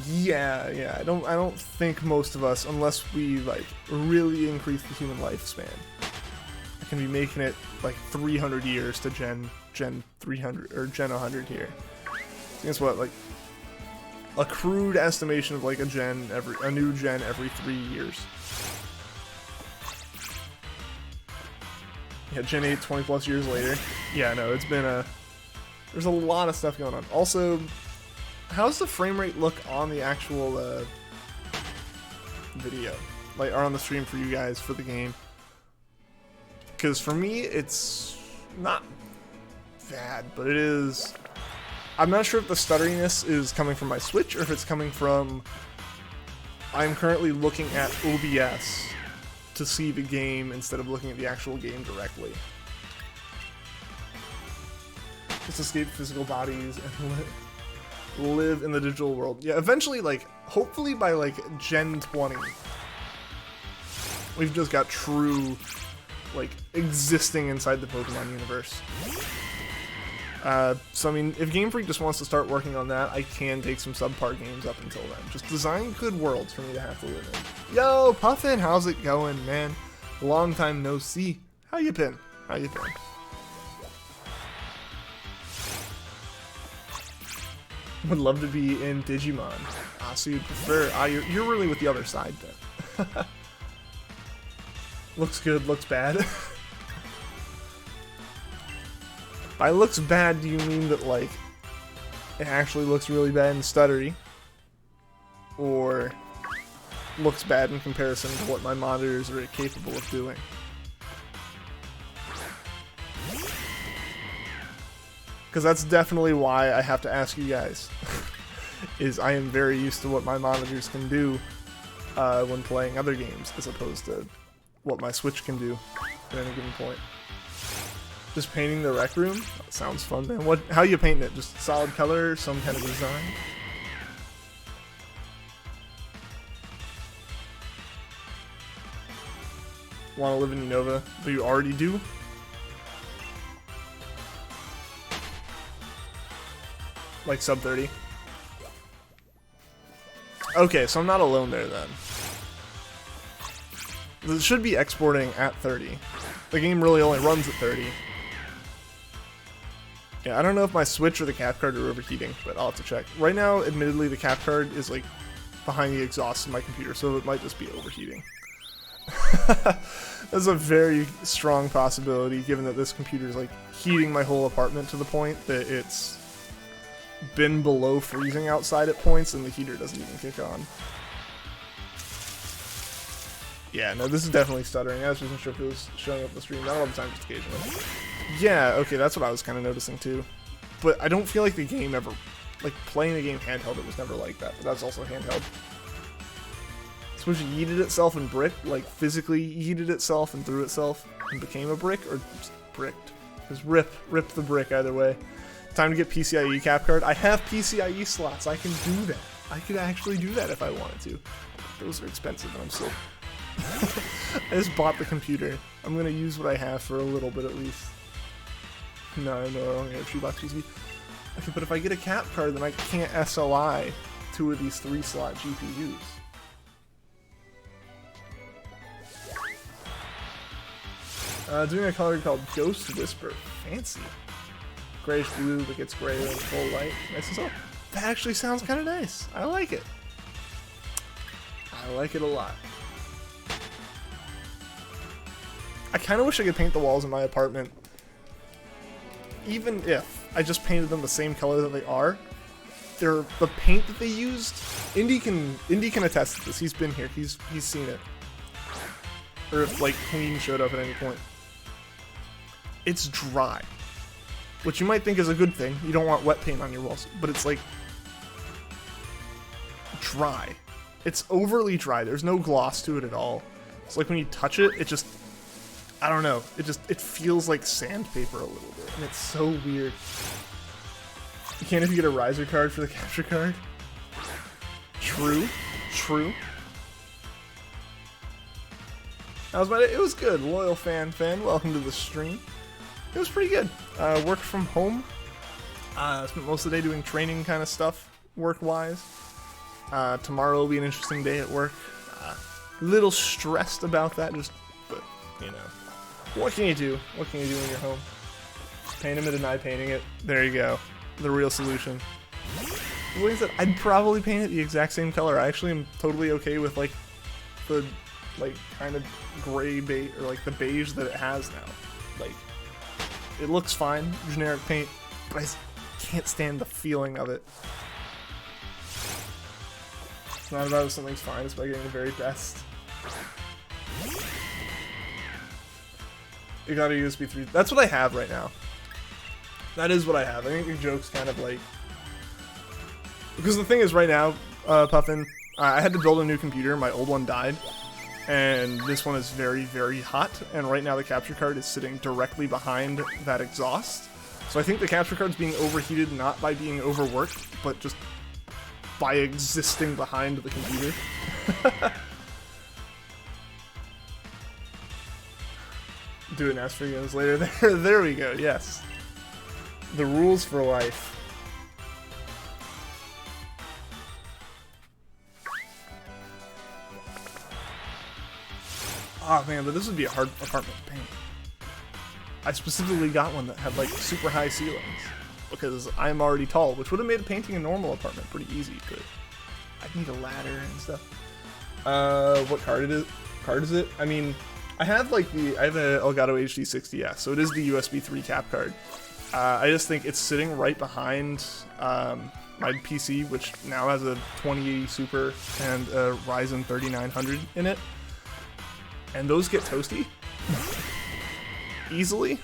Yeah, I don't think most of us, unless we like really increase the human lifespan, can be making it like 300 years to Gen 300 or Gen 100 here. I think it's what, like a crude estimation of like a new gen every 3 years. Yeah, Gen 8 20 plus years later. Yeah, no, it's been there's a lot of stuff going on. Also, how's the frame rate look on the actual video? Like, or on the stream for you guys for the game? Because for me, it's not bad, but it is... I'm not sure if the stutteriness is coming from my Switch or if it's coming from... I'm currently looking at OBS to see the game instead of looking at the actual game directly. Just escape physical bodies and live in the digital world. Yeah, eventually, like, hopefully by, like, Gen 20, we've just got true, like, existing inside the Pokemon universe. So, I mean, if Game Freak just wants to start working on that, I can take some subpar games up until then. Just design good worlds for me to have to live in. Yo, Puffin, how's it going, man? Long time no see. How you been? How you been? Would love to be in Digimon. So you'd prefer... you're really with the other side, then. Looks good, looks bad. By looks bad, do you mean that, like, it actually looks really bad and stuttery? Or looks bad in comparison to what my monitors are capable of doing? Because that's definitely why I have to ask you guys. Is I am very used to what my monitors can do when playing other games, as opposed to what my Switch can do at any given point. Just painting the rec room? That sounds fun, man. How you painting it? Just solid color, some kind of design? Want to live in Unova? But you already do? Like sub 30? Okay, so I'm not alone there then. This should be exporting at 30. The game really only runs at 30. Yeah, I don't know if my Switch or the cap card are overheating, but I'll have to check. Right now, admittedly, the cap card is like behind the exhaust of my computer, so it might just be overheating. That's a very strong possibility, given that this computer is like heating my whole apartment to the point that it's been below freezing outside at points and the heater doesn't even kick on. Yeah, no, this is definitely stuttering. I just wasn't sure if it was showing up the stream. Not all the time, just occasionally. Yeah, okay, that's what I was kind of noticing too. But I don't feel like the game ever... Like, playing the game handheld, it was never like that. But that's also handheld. Switch yeeted itself and bricked, like physically yeeted itself and threw itself and became a brick, or just bricked? Just rip the brick either way. Time to get PCIe cap card. I have PCIe slots. I can do that. I could actually do that if I wanted to. Those are expensive, and I'm still... I just bought the computer. I'm gonna use what I have for a little bit at least. No, I only have a shoebox PC. Okay, but if I get a cap card, then I can't SLI 2 of these 3-slot GPUs. Doing a color called Ghost Whisper. Fancy. Grayish blue that gets grayer in full light. Nice as well. That actually sounds kind of nice. I like it. I like it a lot. I kind of wish I could paint the walls in my apartment. Even if I just painted them the same color that they are, the paint that they used. Indy can attest to this. He's been here. He's seen it. Or if like Clean showed up at any point. It's dry, which you might think is a good thing. You don't want wet paint on your walls, but it's like dry. It's overly dry. There's no gloss to it at all. It's like when you touch it, it just, I don't know. It feels like sandpaper a little bit, and it's so weird. You can't even get a riser card for the capture card. True. How's my day? It was good. Loyal fan, welcome to the stream. It was pretty good. Worked from home. Spent most of the day doing training kind of stuff, work-wise. Tomorrow will be an interesting day at work. Little stressed about that, but, you know. What can you do? What can you do when you're home? Paint him and deny painting it. There you go. The real solution. like I said, I'd probably paint it the exact same color. I actually am totally okay with like the like kind of gray beige or like the beige that it has now. Like it looks fine, generic paint, but I can't stand the feeling of it. It's not about if something's fine, it's about getting the very best. You got a USB 3. That's what I have right now. That is what I have. I think your joke's kind of like... Because the thing is, right now, Puffin, I had to build a new computer. My old one died. And this one is very, very hot. And right now the capture card is sitting directly behind that exhaust. So I think the capture card's being overheated not by being overworked, but just by existing behind the computer. Do an S for games later. There we go, yes. The rules for life. Oh man, but this would be a hard apartment to paint. I specifically got one that had like super high ceilings because I'm already tall, which would have made painting a normal apartment pretty easy. But I'd need a ladder and stuff. What card is it? I mean, I have like I have an Elgato HD 60S, so it is the USB 3 cap card. I just think it's sitting right behind my PC, which now has a 2080 Super and a Ryzen 3900 in it. And those get toasty easily.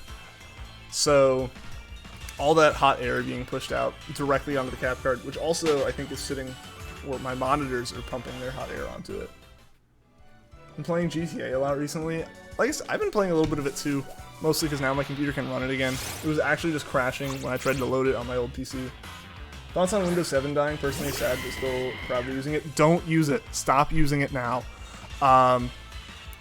So all that hot air being pushed out directly onto the cap card, which also I think is sitting where my monitors are pumping their hot air onto it. I'm playing GTA a lot recently. Like I said, I've been playing a little bit of it too, mostly because now my computer can run it again. It was actually just crashing when I tried to load it on my old PC. Thoughts on Windows 7 dying? Personally sad, but still proudly using it. Don't use it. Stop using it now.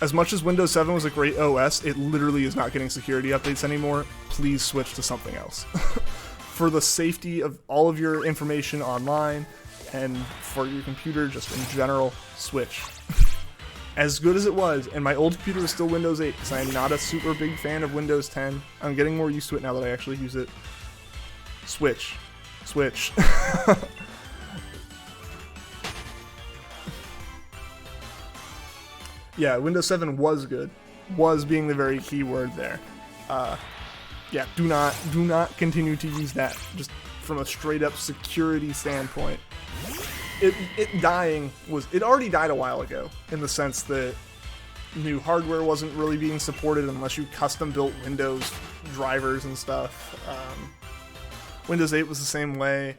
As much as Windows 7 was a great OS, it literally is not getting security updates anymore. Please switch to something else. For the safety of all of your information online and for your computer just in general, switch. As good as it was, and my old computer was still Windows 8 because I am not a super big fan of Windows 10. I'm getting more used to it now that I actually use it. Switch. Switch. Yeah, Windows 7 was good. Was being the very key word there. Yeah, do not continue to use that. Just from a straight up security standpoint. It dying was... It already died a while ago, in the sense that new hardware wasn't really being supported unless you custom built Windows drivers and stuff. Windows 8 was the same way.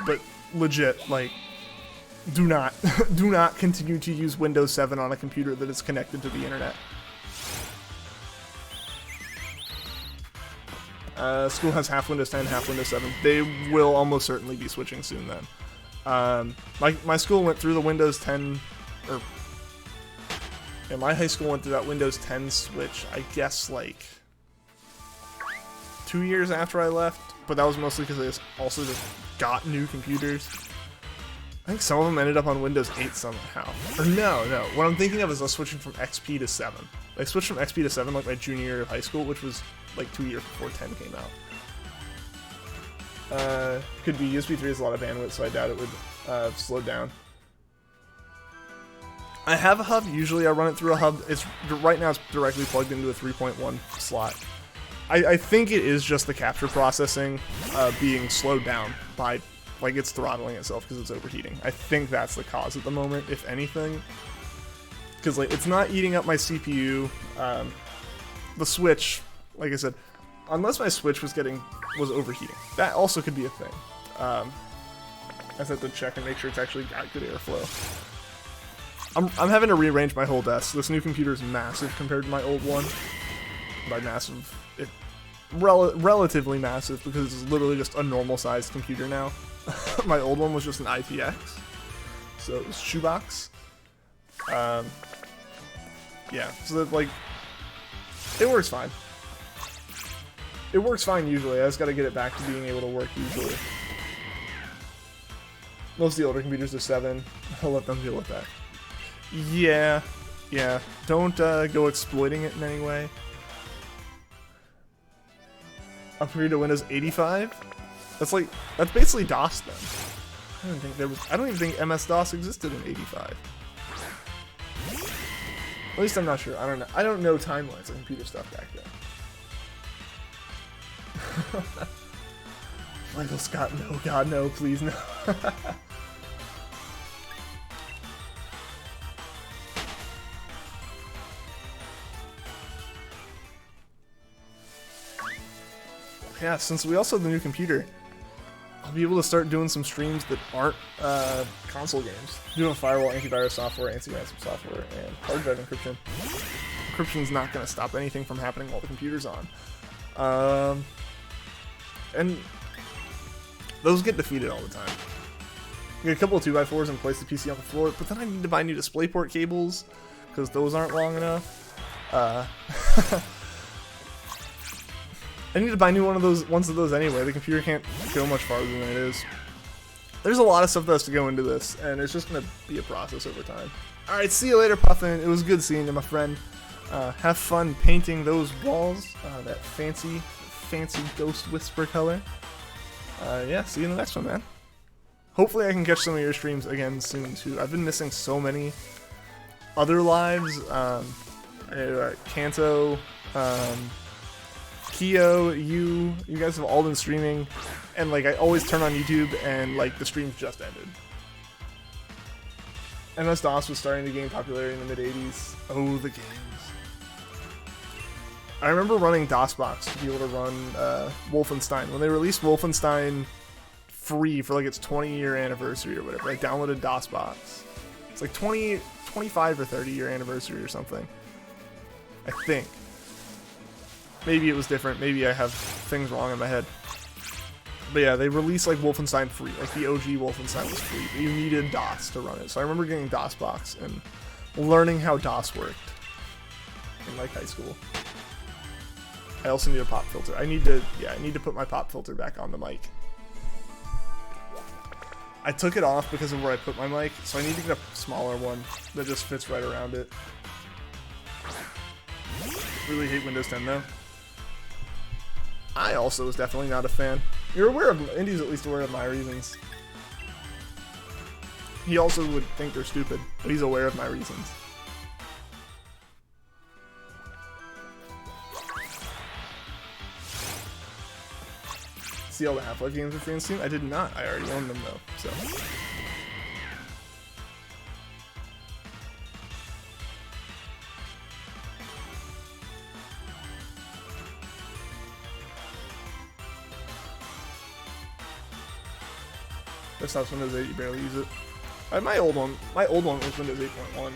But legit, like... Do not continue to use Windows 7 on a computer that is connected to the internet. School has half Windows 10, half Windows 7. They will almost certainly be switching soon then. My school went through the Windows 10, or yeah, my high school went through that Windows 10 switch, I guess like 2 years after I left, but that was mostly because they also just got new computers. I think some of them ended up on Windows 8 somehow. Or no. What I'm thinking of is us switching from XP to 7. I switched from XP to 7 like my junior year of high school, which was like 2 years before 10 came out. Could be USB 3 has a lot of bandwidth, so I doubt it would slow down. I have a hub. Usually I run it through a hub. Right now it's directly plugged into a 3.1 slot. I think it is just the capture processing being slowed down by... Like, it's throttling itself because it's overheating. I think that's the cause at the moment, if anything. Because, like, it's not eating up my CPU. The Switch, like I said, unless my Switch was overheating. That also could be a thing. I just have to check and make sure it's actually got good airflow. I'm having to rearrange my whole desk. This new computer is massive compared to my old one. By massive, relatively massive, because it's literally just a normal-sized computer now. My old one was just an IPX, so it was shoebox. Yeah, so that, like, it works fine. It works fine usually. I just gotta get it back to being able to work usually. Most of the older computers are 7. I'll let them deal with that. Yeah. Don't go exploiting it in any way. Upgrade to Windows 85? That's basically DOS then. I don't even think MS-DOS existed in '85. At least I'm not sure. I don't know. I don't know timelines of computer stuff back then. Michael Scott, no, God, no, please, no. Yeah, since we also have the new computer, I'll be able to start doing some streams that aren't console games. Doing firewall, antivirus software, anti-ransom software, and hard drive encryption. Encryption's not going to stop anything from happening while the computer's on. And those get defeated all the time. You get a couple of 2x4s and place the PC on the floor, but then I need to buy new DisplayPort cables, because those aren't long enough. I need to buy ones of those anyway. The computer can't go much farther than it is. There's a lot of stuff that has to go into this, and it's just going to be a process over time. Alright, see you later, Puffin. It was good seeing you, my friend. Have fun painting those walls, that fancy Ghost Whisper color. Yeah, see you in the next one, man. Hopefully I can catch some of your streams again soon, too. I've been missing so many other lives. Kanto, Keo, you guys have all been streaming, and like I always turn on YouTube and like the streams just ended. MS-DOS was starting to gain popularity in the mid-'80s. Oh, the games. I remember running DOSBox to be able to run Wolfenstein. When they released Wolfenstein free for like its 20-year anniversary or whatever, I downloaded DOSBox. It's like 25 or 30-year anniversary or something, I think. Maybe it was different. Maybe I have things wrong in my head. But yeah, they released like Wolfenstein free. Like the OG Wolfenstein was free, but you needed DOS to run it. So I remember getting DOSBox and learning how DOS worked in like high school. I also need a pop filter. I need to put my pop filter back on the mic. I took it off because of where I put my mic, so I need to get a smaller one that just fits right around it. Really hate Windows 10 though. I also was definitely not a fan. You're aware of, Indy's at least aware of my reasons. He also would think they're stupid, but he's aware of my reasons. See all the Half-Life games are free on Steam? I did not. I already own them though, so. Desktops Windows 8, you barely use it. My old one was Windows 8.1.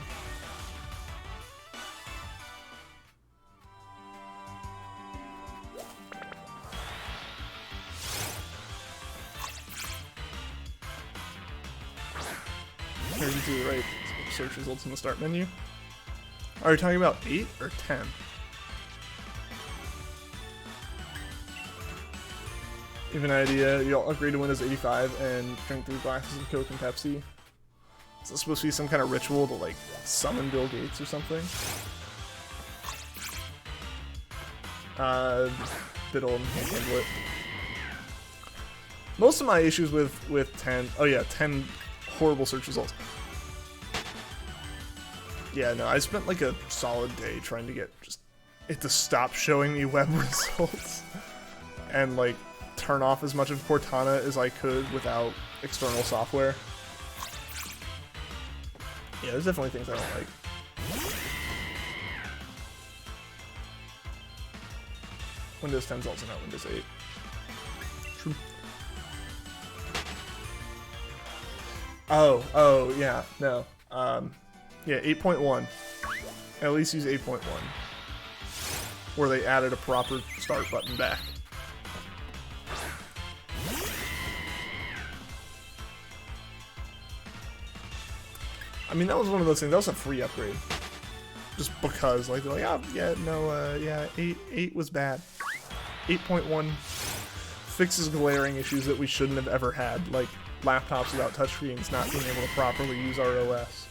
Here's to the right. Search results in the start menu. Are you talking about 8 or 10? You have an idea? You'll upgrade to Windows 85 and drink 3 glasses of Coke and Pepsi. Is this supposed to be some kind of ritual to like summon Bill Gates or something? Biddle can't handle it. Most of my issues with 10, oh yeah, 10 horrible search results. Yeah, no, I spent like a solid day trying to get just it to stop showing me web results and like turn off as much of Cortana as I could without external software. Yeah, there's definitely things I don't like. Windows 10 is also not Windows 8. True. Oh, yeah, no. Yeah, 8.1. At least use 8.1. Where they added a proper start button back. I mean, that was one of those things. That was a free upgrade. Just because, like, they're like, oh, yeah, no, yeah, 8 was bad. 8.1 fixes glaring issues that we shouldn't have ever had, like laptops without touchscreens not being able to properly use our OS.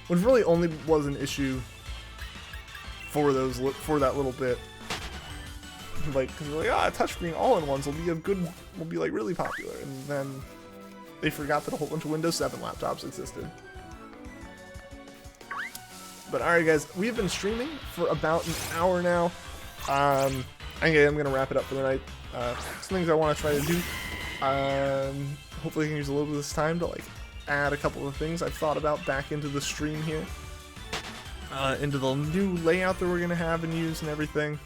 Which really only was an issue for that little bit. Like, because we're like, touchscreen all-in-ones will be like really popular, and then they forgot that a whole bunch of Windows 7 laptops existed. But alright guys, we've been streaming for about an hour now. Okay, I'm going to wrap it up for the night. Some things I want to try to do. Hopefully I can use a little bit of this time to like add a couple of things I've thought about back into the stream here. Into the new layout that we're going to have and use and everything.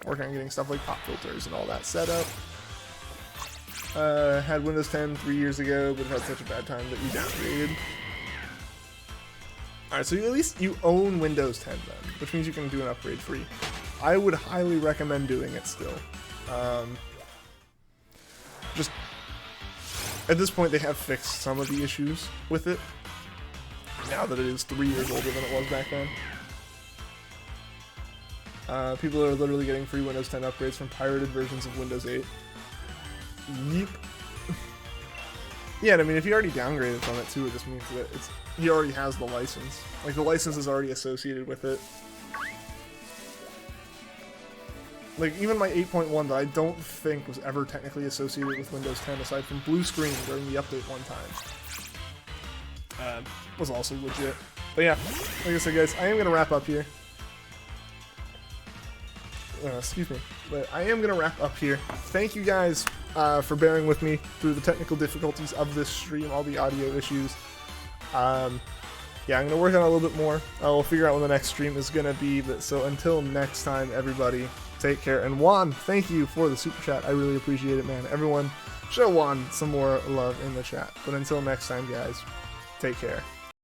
Working on getting stuff like pop filters and all that set up. Had Windows 10 3 years ago, but had such a bad time that we downgraded. Alright, so at least you own Windows 10 then, which means you can do an upgrade free. I would highly recommend doing it still. Just, at this point they have fixed some of the issues with it, now that it is 3 years older than it was back then. People are literally getting free Windows 10 upgrades from pirated versions of Windows 8. Yep. Yeah, and I mean, if you already downgraded from it too, it just means that he already has the license. Like, the license is already associated with it. Like, even my 8.1 that I don't think was ever technically associated with Windows 10, aside from blue screen during the update one time, was also legit. But yeah, like I said guys, I am going to wrap up here. Excuse me. But I am going to wrap up here. Thank you guys for bearing with me through the technical difficulties of this stream, all the audio issues. Yeah, I'm going to work on it a little bit more. We'll figure out when the next stream is going to be. But so until next time, everybody, take care. And Juan, thank you for the super chat. I really appreciate it, man. Everyone, show Juan some more love in the chat. But until next time, guys, take care.